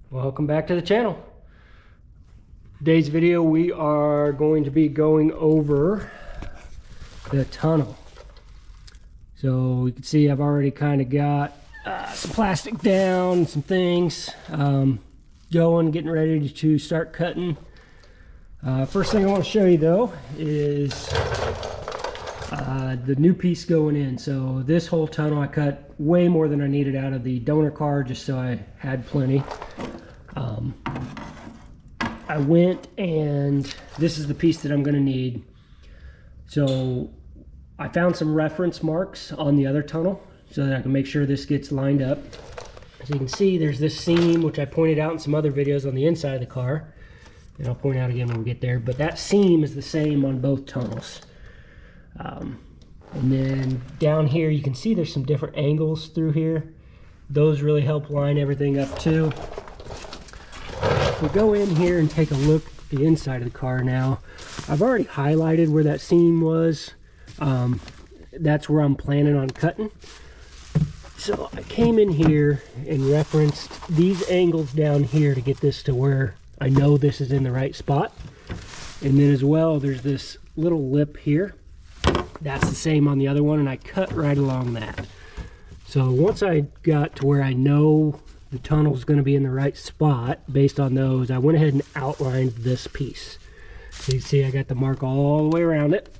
Welcome back to the channel. Today's video we are going to be going over the tunnel. So you can see I've already kind of got some plastic down, some things going, getting ready to start cutting. First thing I want to show you though is the new piece going in. So this whole tunnel I cut way more than I needed out of the donor car just so I had plenty. I went and this is the piece that I'm going to need. So I found some reference marks on the other tunnel so that I can make sure this gets lined up. As you can see, there's this seam which I pointed out in some other videos on the inside of the car, and I'll point out again when we get there, but that seam is the same on both tunnels. And then down here you can see there's some different angles through here. Those really help line everything up too. If we go in here and take a look at the inside of the car now, I've already highlighted where that seam was. That's where I'm planning on cutting. So I came in here and referenced these angles down here to get this to where I know this is in the right spot. And then as well, there's this little lip here. That's the same on the other one, and I cut right along that. So once I got to where I know the tunnel's going to be in the right spot based on those, I went ahead and outlined this piece. So you see I got the mark all the way around it.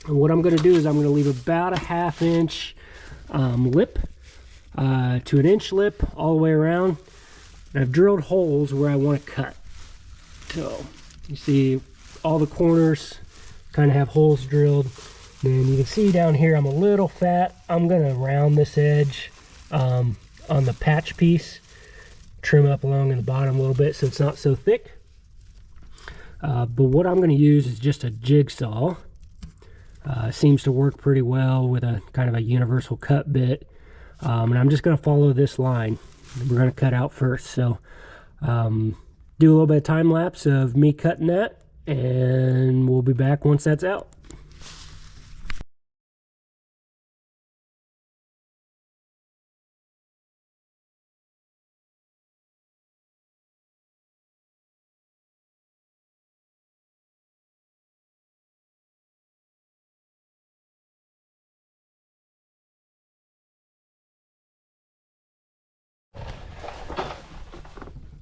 And what I'm going to do is I'm going to leave about a 1/2 inch lip to an inch lip all the way around. And I've drilled holes where I want to cut. So you see all the corners kind of have holes drilled. And you can see down here I'm a little fat. I'm going to round this edge on the patch piece, trim up along in the bottom a little bit so it's not so thick. But what I'm going to use is just a jigsaw. Seems to work pretty well with a kind of a universal cut bit. And I'm just going to follow this line we're going to cut out first. So do a little bit of time lapse of me cutting that, and we'll be back once that's out.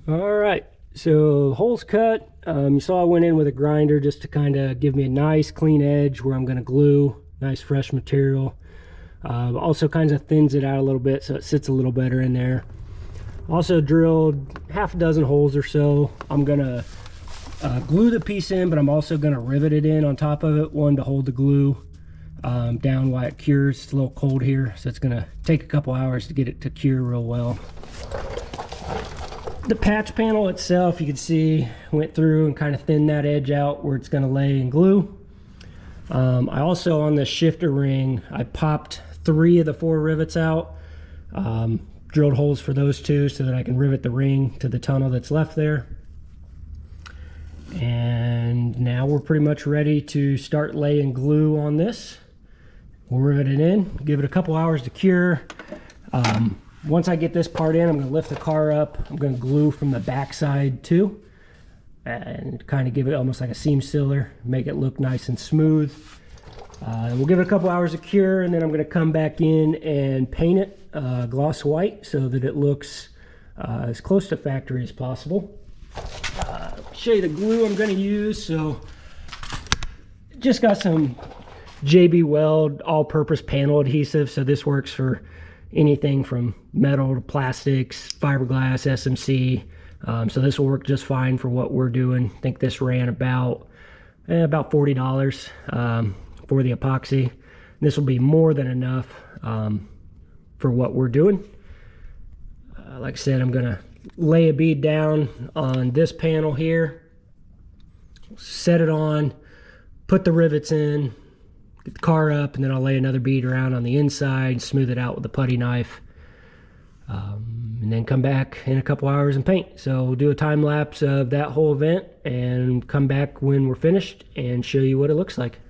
All right, so holes cut. You saw I went in with a grinder just to kind of give me a nice clean edge where I'm going to glue nice fresh material. Also kinds of thins it out a little bit so it sits a little better in there. Also drilled 6 holes or so. I'm going to glue the piece in, but I'm also going to rivet it in on top of it, one to hold the glue down while it cures. It's a little cold here, so it's going to take a couple hours to get it to cure real well. The patch panel itself, you can see, went through and kind of thinned that edge out where it's going to lay in glue. I also, on the shifter ring, I popped 3 of the 4 rivets out, drilled holes for those 2 so that I can rivet the ring to the tunnel that's left there. And now we're pretty much ready to start laying glue on this. We'll rivet it in, give it a couple hours to cure. Once I get this part in, I'm going to lift the car up. I'm going to glue from the back side too, and kind of give it almost like a seam sealer, make it look nice and smooth. We'll give it a couple hours to cure, and then I'm going to come back in and paint it gloss white so that it looks as close to factory as possible. Show you the glue I'm going to use. So just got some JB Weld all-purpose panel adhesive, so this works for anything from metal to plastics, fiberglass, SMC. So this will work just fine for what we're doing. I think this ran about $40 for the epoxy. This will be more than enough for what we're doing. Like I said, I'm gonna lay a bead down on this panel here, set it on, put the rivets in, get the car up, and then I'll lay another bead around on the inside, smooth it out with a putty knife, and then come back in a couple hours and paint. So we'll do a time lapse of that whole event and come back when we're finished and show you what it looks like.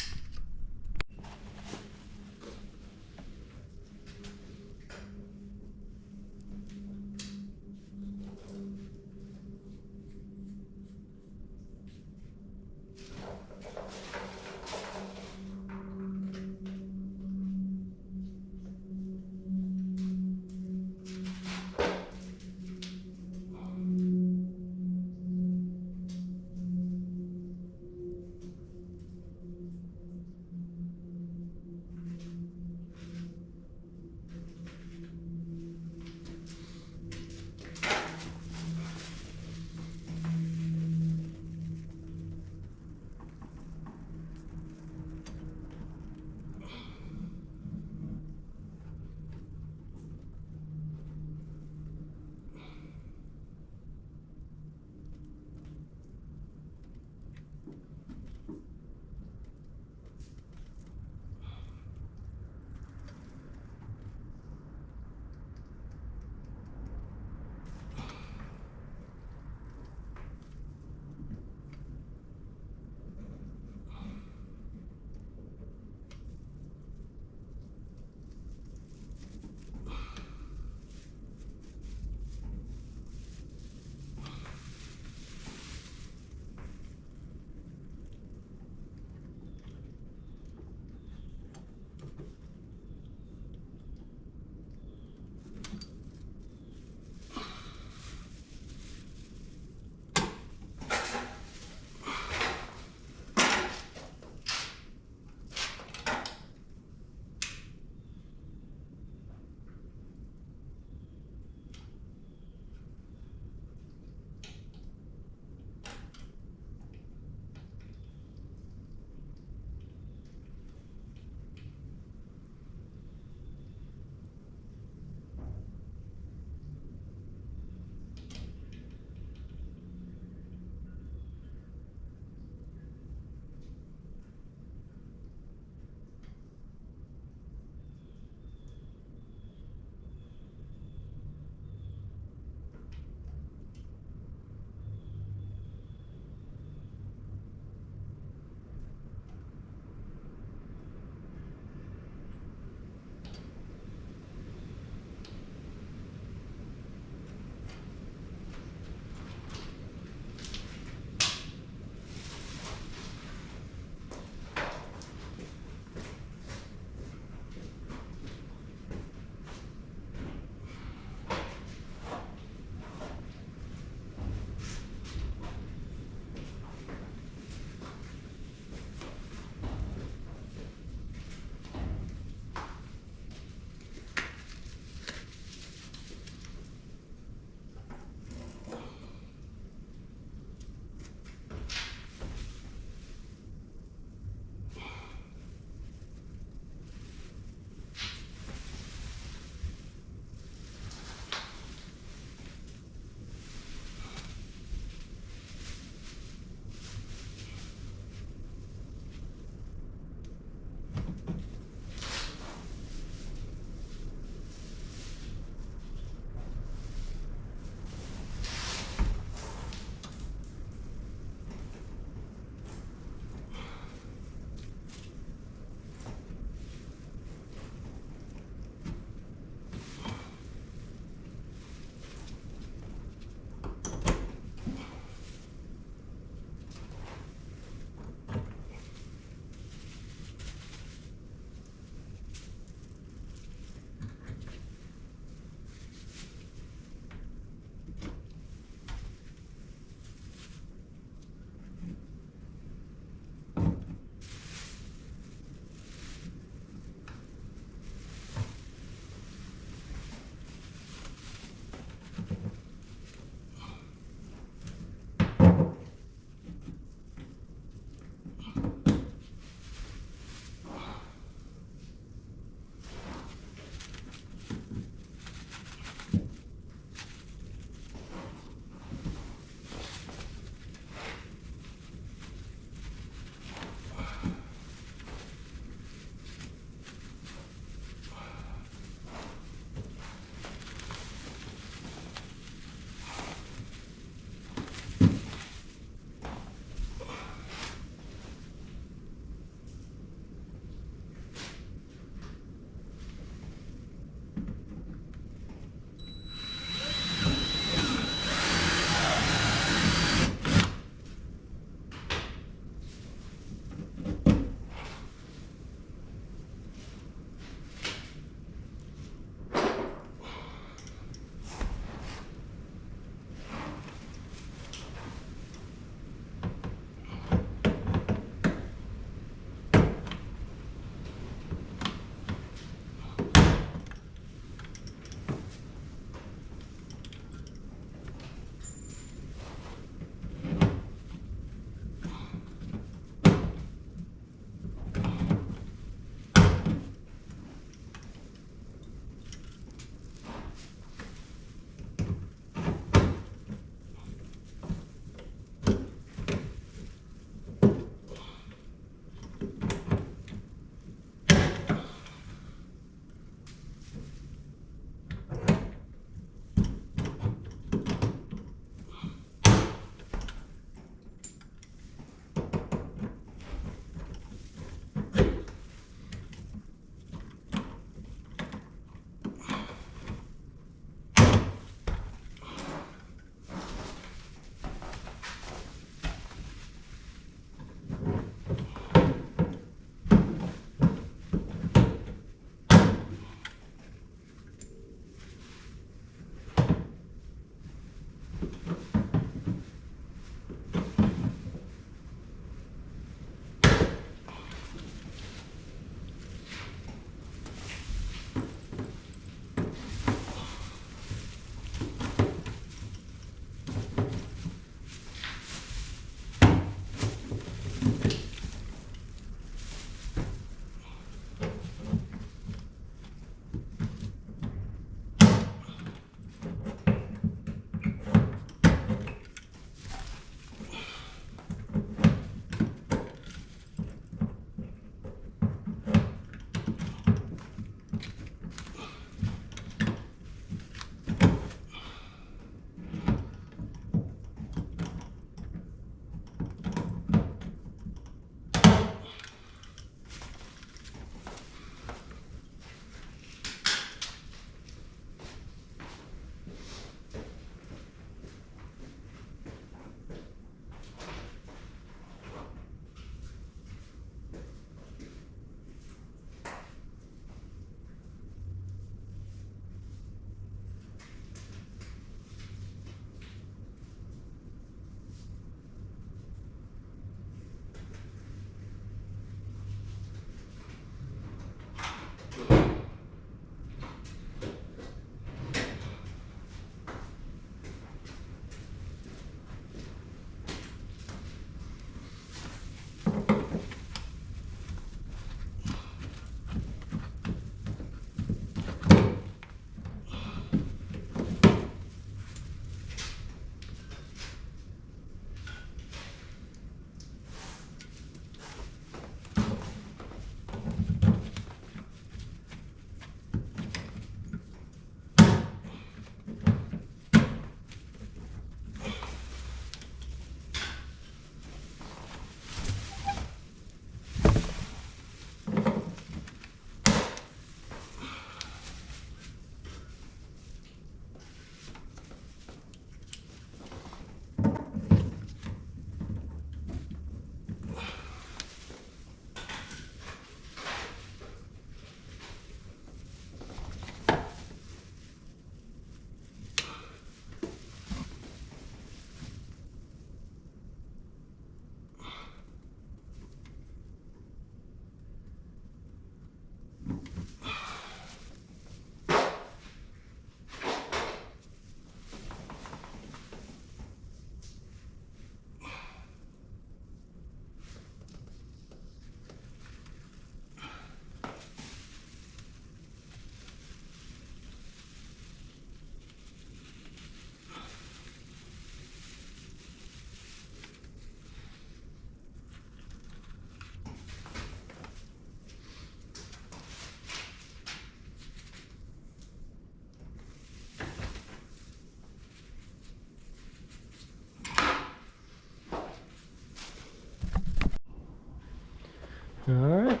All right,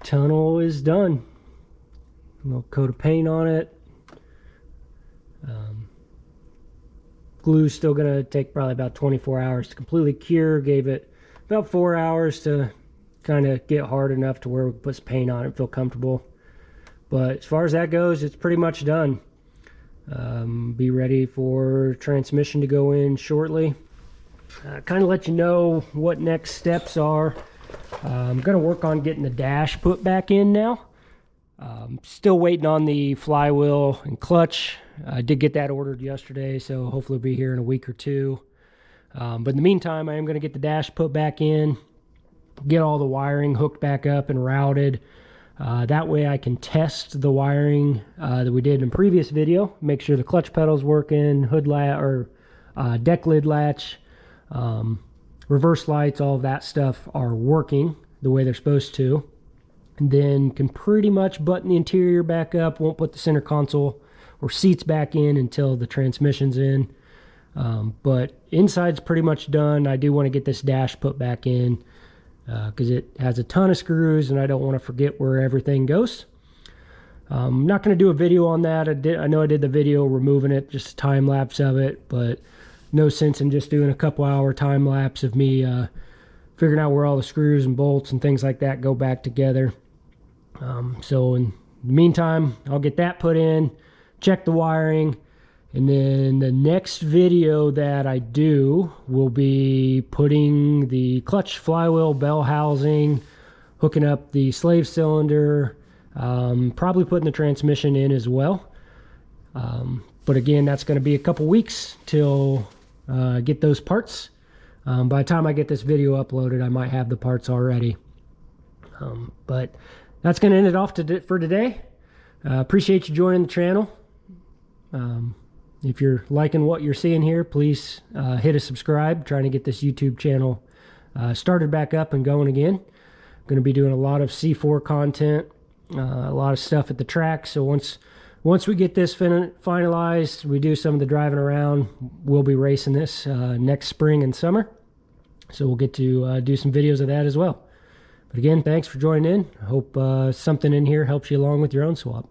tunnel is done. A little coat of paint on it. Glue's still gonna take probably about 24 hours to completely cure. Gave it about 4 hours to kind of get hard enough to where we can put some paint on it and feel comfortable. But as far as that goes, it's pretty much done. Be ready for transmission to go in shortly. Kind of let you know what next steps are. I'm going to work on getting the dash put back in now. Still waiting on the flywheel and clutch. I did get that ordered yesterday, so hopefully it'll be here in a week or two. But in the meantime, I am going to get the dash put back in, get all the wiring hooked back up and routed. That way I can test the wiring that we did in a previous video, make sure the clutch pedal's working, hood latch or deck lid latch, reverse lights, all of that stuff are working the way they're supposed to. And then can pretty much button the interior back up. Won't put the center console or seats back in until the transmission's in. But inside's pretty much done. I do want to get this dash put back in because it has a ton of screws and I don't want to forget where everything goes. I'm not going to do a video on that. I know I did the video removing it, just a time lapse of it, but no sense in just doing a couple hour time lapse of me figuring out where all the screws and bolts and things like that go back together. So in the meantime, I'll get that put in, check the wiring, And then the next video that I do will be putting the clutch, flywheel, bell housing, hooking up the slave cylinder, probably putting the transmission in as well. But again, that's going to be a couple weeks till get those parts. By the time I get this video uploaded, I might have the parts already. But that's going to end it off for today. Appreciate you joining the channel. If you're liking what you're seeing here, please hit a subscribe. Trying to get this YouTube channel started back up and going again. I'm going to be doing a lot of C4 content, a lot of stuff at the track. So once we get this finalized, we do some of the driving around, we'll be racing this next spring and summer. So we'll get to do some videos of that as well. But again, thanks for joining in. I hope something in here helps you along with your own swap.